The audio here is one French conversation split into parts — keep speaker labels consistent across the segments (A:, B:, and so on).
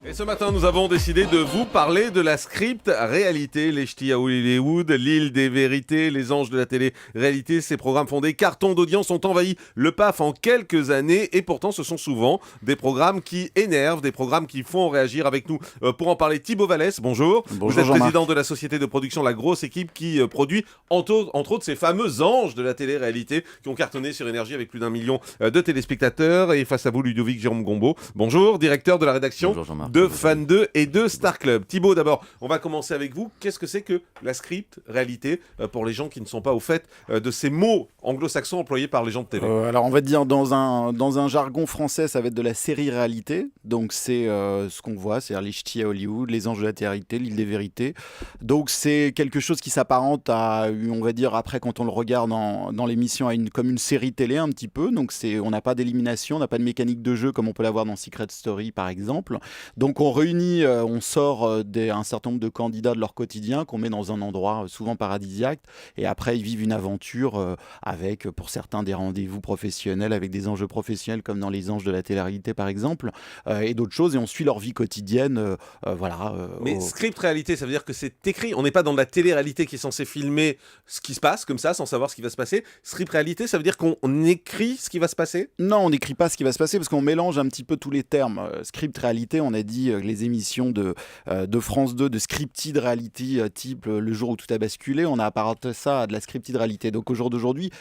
A: Et ce matin, nous avons décidé de vous parler de la script réalité, les ch'tis à Hollywood, l'île des vérités, les anges de la télé-réalité. Ces programmes font des cartons d'audience, ont envahi le PAF en quelques années et pourtant ce sont souvent des programmes qui énervent, des programmes qui font réagir. Avec nous pour en parler, Thibaut Vallès, bonjour.
B: Bonjour
A: vous êtes
B: Jean-Marc.
A: président de la société de production La Grosse Équipe qui produit entre autres ces fameux anges de la télé-réalité qui ont cartonné sur Énergie avec plus d'1 million de téléspectateurs. Et face à vous, Ludovic Jérôme Gombaud, bonjour, directeur de la rédaction
B: Bonjour Jean-Marc.
A: de Fan 2 et de Star Club. Thibaut, d'abord, on va commencer avec vous. Qu'est-ce que c'est que la script réalité pour les gens qui ne sont pas au fait de ces mots anglo-saxons employés par les gens de télé?
B: Alors on va dire dans un jargon français, ça va être de la série-réalité. Donc c'est ce qu'on voit, c'est-à-dire les ch'tis à Hollywood, les anges de la télé-réalité, l'île des vérités. Donc c'est quelque chose qui s'apparente à, on va dire après quand on le regarde dans l'émission, comme une série télé un petit peu. Donc on n'a pas d'élimination, on n'a pas de mécanique de jeu comme on peut l'avoir dans Secret Story par exemple. Donc on réunit, on sort un certain nombre de candidats de leur quotidien qu'on met dans un endroit souvent paradisiaque et après ils vivent une aventure avec pour certains des rendez-vous professionnels avec des enjeux professionnels comme dans les anges de la télé-réalité par exemple et d'autres choses et on suit leur vie quotidienne
A: Mais script réalité, ça veut dire que c'est écrit. On n'est pas dans de la télé-réalité qui est censée filmer ce qui se passe comme ça sans savoir ce qui va se passer. Script réalité, ça veut dire qu'on écrit ce qui va se passer?
B: Non, on n'écrit pas ce qui va se passer parce qu'on mélange un petit peu tous les termes. Script réalité, on a dit les émissions de France 2 de scripted reality type Le jour où tout a basculé, on a apparenté ça à de la scripted réalité. Donc au jour d'aujourd'hui,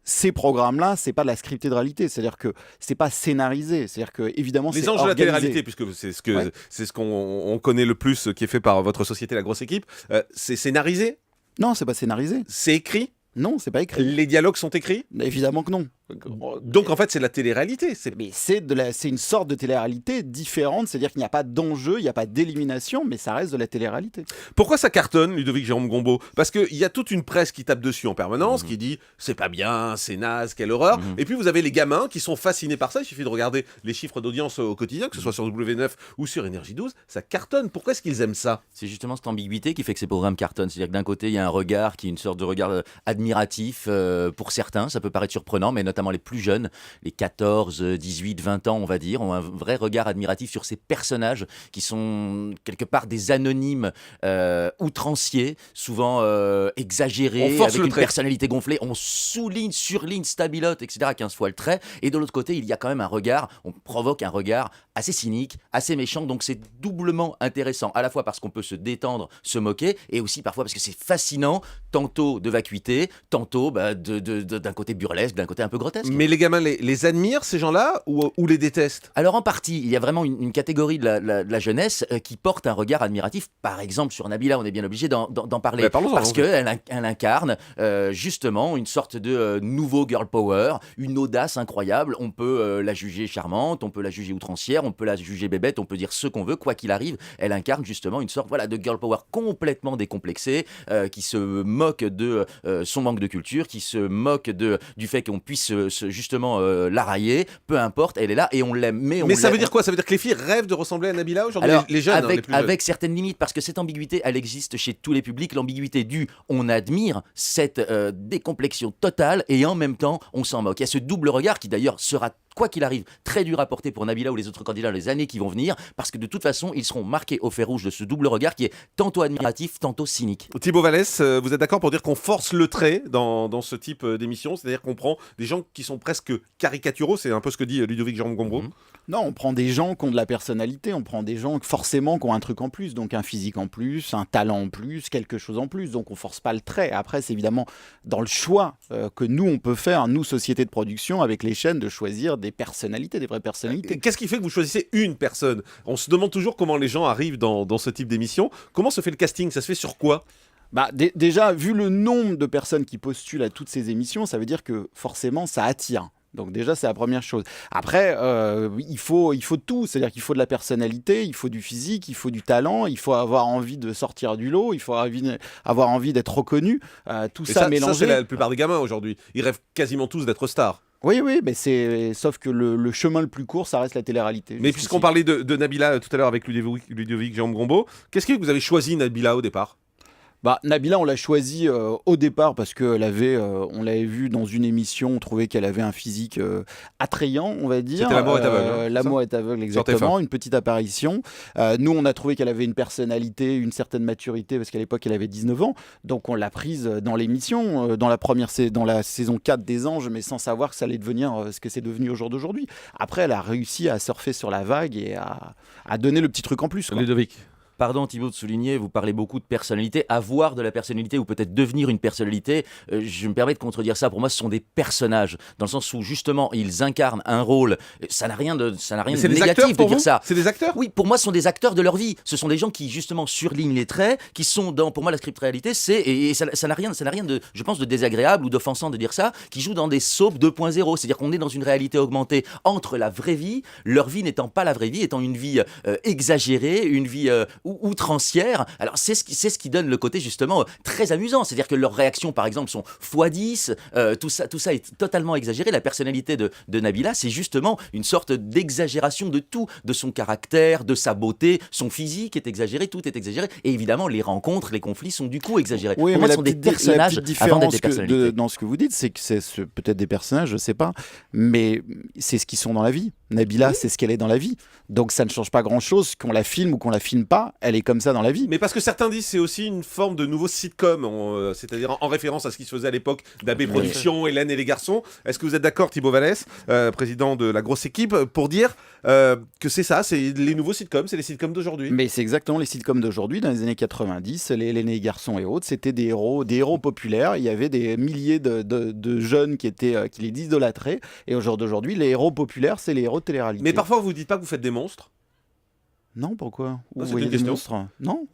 B: ces programmes-là, c'est pas de la scripted réalité, c'est-à-dire que c'est pas scénarisé, c'est-à-dire que évidemment c'est
A: Les anges de la
B: organisé.
A: télé-réalité, puisque c'est ce qu'on connaît le plus, qui est fait par votre société, La Grosse Équipe, c'est scénarisé?
B: Non, c'est pas scénarisé.
A: C'est écrit?
B: Non, c'est pas écrit.
A: Les dialogues sont écrits?
B: Évidemment que non.
A: Donc en fait, c'est de la télé-réalité.
B: Mais c'est une sorte de télé-réalité différente, c'est-à-dire qu'il n'y a pas d'enjeu, il n'y a pas d'élimination, mais ça reste de la télé-réalité.
A: Pourquoi ça cartonne, Ludovic Jérôme Gombaud? Parce qu'il y a toute une presse qui tape dessus en permanence, qui dit c'est pas bien, c'est naze, quelle horreur. Et puis vous avez les gamins qui sont fascinés par ça. Il suffit de regarder les chiffres d'audience au quotidien, que ce soit sur W9 ou sur Énergie 12, ça cartonne. Pourquoi est-ce qu'ils aiment ça?
C: C'est justement cette ambiguïté qui fait que ces programmes cartonnent. C'est-à-dire que d'un côté, il y a un regard qui est une sorte de regard admiratif pour certains. Ça peut paraître surprenant, mais notamment les plus jeunes, les 14, 18, 20 ans, on va dire, ont un vrai regard admiratif sur ces personnages qui sont quelque part des anonymes outranciers, souvent exagérés,
A: On force
C: avec
A: le
C: une
A: trait.
C: personnalité gonflée. On souligne, surligne, stabilote, etc. 15 fois le trait. Et de l'autre côté, il y a quand même un regard, on provoque un regard assez cynique, assez méchant. Donc c'est doublement intéressant, à la fois parce qu'on peut se détendre, se moquer, et aussi parfois parce que c'est fascinant, tantôt de vacuité, tantôt d'un côté burlesque, d'un côté un peu grotesque.
A: Mais les gamins les admirent, ces gens-là, ou les détestent?
C: Alors en partie, il y a vraiment une catégorie de la jeunesse qui porte un regard admiratif. Par exemple, sur Nabila, on est bien obligé d'en parler.
A: Mais parlons-en,
C: Parce qu'elle incarne justement une sorte de nouveau girl power, une audace incroyable. On peut la juger charmante, on peut la juger outrancière, on peut la juger bébête, on peut dire ce qu'on veut, quoi qu'il arrive. Elle incarne justement une sorte de girl power complètement décomplexée, qui se moque de son manque de culture, qui se moque du fait qu'on puisse justement la railler, peu importe, elle est là et on l'aime.
A: Mais ça veut dire quoi? Ça veut dire que les filles rêvent de ressembler à Nabila aujourd'hui?
C: Alors,
A: les jeunes, les plus jeunes.
C: avec certaines limites, parce que cette ambiguïté, elle existe chez tous les publics. L'ambiguïté on admire cette décomplexion totale et en même temps, on s'en moque. Il y a ce double regard qui d'ailleurs sera, quoi qu'il arrive, très dur à porter pour Nabila ou les autres candidats dans les années qui vont venir, parce que de toute façon, ils seront marqués au fer rouge de ce double regard qui est tantôt admiratif, tantôt cynique.
A: Thibaut Vallès, vous êtes d'accord pour dire qu'on force le trait dans ce type d'émission? C'est-à-dire qu'on prend des gens qui sont presque caricaturaux, c'est un peu ce que dit Ludovic Jérôme Gombaud.
B: Non, on prend des gens qui ont de la personnalité, on prend des gens forcément qui ont un truc en plus, donc un physique en plus, un talent en plus, quelque chose en plus, donc on force pas le trait. Après, c'est évidemment dans le choix que nous, on peut faire, nous, société de production, avec les chaînes, de choisir des personnalités, des vraies personnalités.
A: Qu'est-ce qui fait que vous choisissez une personne? On se demande toujours comment les gens arrivent dans ce type d'émission. Comment se fait le casting? Ça se fait sur quoi?
B: Déjà, vu le nombre de personnes qui postulent à toutes ces émissions, ça veut dire que forcément, ça attire. Donc déjà, c'est la première chose. Après, il faut tout. C'est-à-dire qu'il faut de la personnalité, il faut du physique, il faut du talent, il faut avoir envie de sortir du lot, il faut avoir envie d'être reconnu. Tout ça mélangé.
A: Ça, c'est la plupart des gamins aujourd'hui. Ils rêvent quasiment tous d'être stars.
B: Oui, mais sauf que le chemin le plus court, ça reste la télé-réalité.
A: Mais puisqu'on parlait de Nabila tout à l'heure avec Ludovic Jérôme Gombaud, qu'est-ce qui fait que vous avez choisi Nabila au départ?
B: Nabila, on l'a choisie au départ parce qu'elle avait, on l'avait vue dans une émission, on trouvait qu'elle avait un physique attrayant, on va dire.
A: C'était L'amour est aveugle. Hein,
B: L'amour est aveugle,
A: Sur TF1.
B: exactement. Une petite apparition. Nous, on a trouvé qu'elle avait une personnalité, une certaine maturité, parce qu'à l'époque, elle avait 19 ans. Donc, on l'a prise dans l'émission, dans la saison 4 des Anges, mais sans savoir que ça allait devenir ce que c'est devenu au jour d'aujourd'hui. Après, elle a réussi à surfer sur la vague et à donner le petit truc en plus, quoi.
A: Ludovic.
C: Pardon Thibaut de souligner, vous parlez beaucoup de personnalité, avoir de la personnalité ou peut-être devenir une personnalité, je me permets de contredire ça, pour moi ce sont des personnages, dans le sens où justement ils incarnent un rôle, ça n'a rien de négatif de dire ça.
A: C'est des acteurs.
C: Oui, pour moi ce sont des acteurs de leur vie, ce sont des gens qui justement surlignent les traits, qui sont dans, pour moi la script réalité, et ça n'a rien de, je pense, de désagréable ou d'offensant de dire ça, qui jouent dans des soaps 2.0, c'est-à-dire qu'on est dans une réalité augmentée entre la vraie vie, leur vie n'étant pas la vraie vie, étant une vie exagérée, une vie outrancière. Alors c'est ce qui donne le côté justement très amusant, c'est-à-dire que leurs réactions par exemple sont x10, tout ça est totalement exagéré. La personnalité de Nabila, c'est justement une sorte d'exagération de tout, de son caractère, de sa beauté, son physique est exagéré, tout est exagéré, et évidemment les rencontres, les conflits sont du coup exagérés.
B: Oui,
C: pour moi ce sont des personnages avant d'être des personnalités.
B: Dans ce que vous dites, c'est que c'est peut-être des personnages, je sais pas, mais c'est ce qu'ils sont dans la vie. Nabila, c'est ce qu'elle est dans la vie. Donc ça ne change pas grand-chose qu'on la filme ou qu'on la filme pas, elle est comme ça dans la vie.
A: Mais parce que certains disent c'est aussi une forme de nouveau sitcom, c'est-à-dire en référence à ce qui se faisait à l'époque d'AB Productions, Hélène et les garçons. Est-ce que vous êtes d'accord, Thibaut Vallès, président de la grosse équipe, pour dire que c'est ça, c'est les nouveaux sitcoms, c'est les sitcoms d'aujourd'hui?
B: Mais c'est exactement les sitcoms d'aujourd'hui, dans les années 90, les Hélène et les garçons et autres, c'était des héros populaires, il y avait des milliers de jeunes qui les idolâtraient, et au jour d'aujourd'hui, les héros populaires, c'est les héros de télé-réalité.
A: Mais parfois vous dites pas que vous faites des monstres?
B: Non, pourquoi?
A: Non, c'est
B: Vous voyez
A: une
B: des
A: question.
B: monstres? Non.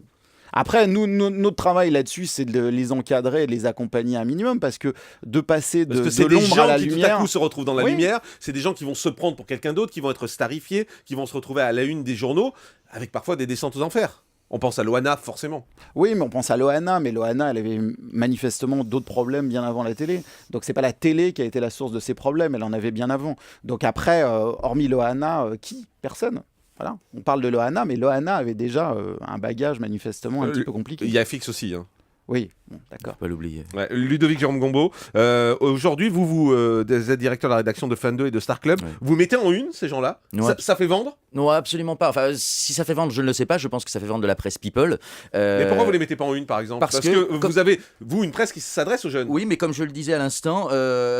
B: Après, notre travail là-dessus, c'est de les encadrer et de les accompagner un minimum, parce que de passer
A: Parce que
B: de
A: c'est des
B: l'ombre à
A: gens
B: la
A: qui tout à
B: lumière...
A: coup se retrouvent dans la
B: Oui.
A: lumière, c'est des gens qui vont se prendre pour quelqu'un d'autre, qui vont être starifiés, qui vont se retrouver à la une des journaux, avec parfois des descentes aux enfers. On pense à Loana, forcément.
B: Oui, mais on pense à Loana, mais Loana, elle avait manifestement d'autres problèmes bien avant la télé. Donc c'est pas la télé qui a été la source de ces problèmes, elle en avait bien avant. Donc après, hormis Loana, qui? Personne. Voilà. On parle de Loana, mais Loana avait déjà un bagage manifestement un petit peu compliqué.
A: Il y a Fix aussi. Hein.
B: Oui, bon, d'accord.
C: Pas l'oublier.
A: Ouais, Ludovic Jérôme Gombeau, aujourd'hui, vous êtes directeur de la rédaction de Fan 2 et de Star Club.
C: Ouais.
A: Vous mettez en une ces gens-là?
C: Ouais.
A: Ça fait vendre?
C: Non, absolument pas. Enfin, si ça fait vendre, je ne le sais pas. Je pense que ça fait vendre de la presse people.
A: Mais pourquoi vous les mettez pas en une, par exemple?
C: parce
A: que
C: que
A: vous avez, vous, une presse qui s'adresse aux jeunes.
C: Oui, mais comme je le disais à l'instant,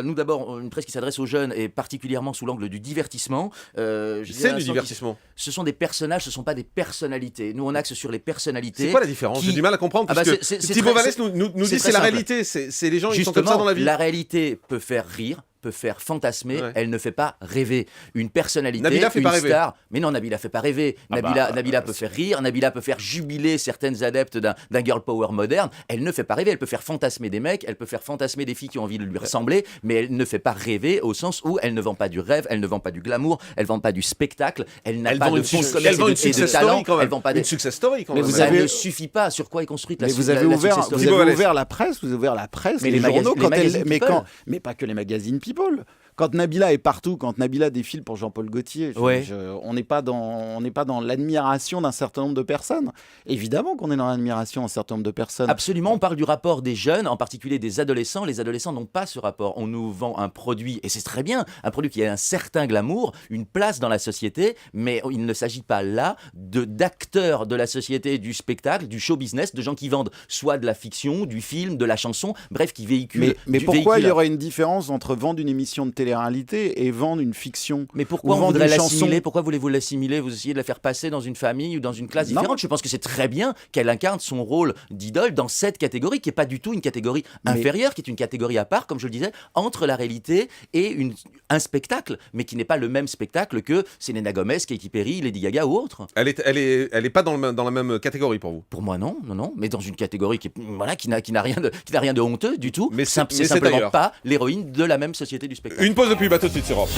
C: nous d'abord, une presse qui s'adresse aux jeunes et particulièrement sous l'angle du divertissement.
A: C'est du divertissement.
C: Ce sont des personnages, ce ne sont pas des personnalités. Nous, on axe sur les personnalités.
A: C'est quoi la différence? J'ai du mal à comprendre. Parce que
C: c'est
A: Thibaut
C: très-
A: Vallès nous dit
C: c'est
A: c'est la
C: très simple.
A: réalité. C'est les gens, ils sont
C: Justement,
A: comme ça dans la vie.
C: la réalité peut faire rire, peut faire fantasmer,
A: Ouais.
C: elle ne fait pas rêver. Une personnalité,
A: Nabila fait
C: une
A: pas rêver.
C: star, mais non, Nabila fait pas rêver. Nabila peut faire rire, Nabila peut faire jubiler certaines adeptes d'un girl power moderne. Elle ne fait pas rêver, elle peut faire fantasmer des mecs, elle peut faire fantasmer des filles qui ont envie de lui ressembler, mais elle ne fait pas rêver au sens où elle ne vend pas du rêve, elle ne vend pas du glamour, elle ne vend pas du spectacle, elle n'a
A: Elle
C: pas
A: vend
C: de
A: une
C: fonds de
A: elle
C: commerce
A: vend
C: et
A: une
C: de
A: success
C: talent,
A: story quand même.
C: elle vend pas
A: Une
C: des...
A: success story quand
B: Mais
A: même.
B: vous
C: Ça
B: avez-
C: ne suffit pas. Sur quoi est construite la
B: Mais vous
C: la-
B: avez
C: la
B: ouvert,
C: success story
B: vous
A: Thibaut
B: avez
A: Vallès.
B: ouvert la presse, vous avez ouvert la presse,
C: Mais
B: les
C: les
B: journaux,
C: les
B: quand
C: magazines
B: elle, mais,
C: People.
B: mais pas que les magazines People. Quand Nabila est partout, quand Nabila défile pour Jean-Paul Gaultier,
C: Ouais.
B: on n'est pas dans l'admiration d'un certain nombre de personnes. Évidemment qu'on est dans l'admiration d'un certain nombre de personnes.
C: Absolument, on parle du rapport des jeunes, en particulier des adolescents. Les adolescents n'ont pas ce rapport. On nous vend un produit, et c'est très bien, un produit qui a un certain glamour, une place dans la société, mais il ne s'agit pas là d'acteurs de la société, du spectacle, du show business, de gens qui vendent soit de la fiction, du film, de la chanson, bref, qui véhiculent
B: Mais
C: du
B: pourquoi il y
C: véhicule.
B: aurait une différence entre vendre une émission de télé-réalité et vendre une fiction?
C: Mais pourquoi
B: ou
C: on
B: vendre
C: voudrait
B: une
C: l'assimiler?
B: chanson?
C: Pourquoi voulez-vous l'assimiler? Vous essayez de la faire passer dans une famille ou dans une classe
B: Non.
C: différente? Je pense que c'est très bien qu'elle incarne son rôle d'idole dans cette catégorie, qui n'est pas du tout une catégorie inférieure, qui est une catégorie à part, comme je le disais, entre la réalité et un spectacle, mais qui n'est pas le même spectacle que Selena Gomez, Katy Perry, Lady Gaga ou autre.
A: Elle est pas dans la même catégorie pour vous.
C: Pour moi, non, mais dans une catégorie qui n'a rien de honteux du tout,
A: Mais
C: c'est
A: c'est
C: simplement
A: ailleurs.
C: pas l'héroïne de la même société du spectacle.
A: Une pause de pub, à tout de suite sur Europe.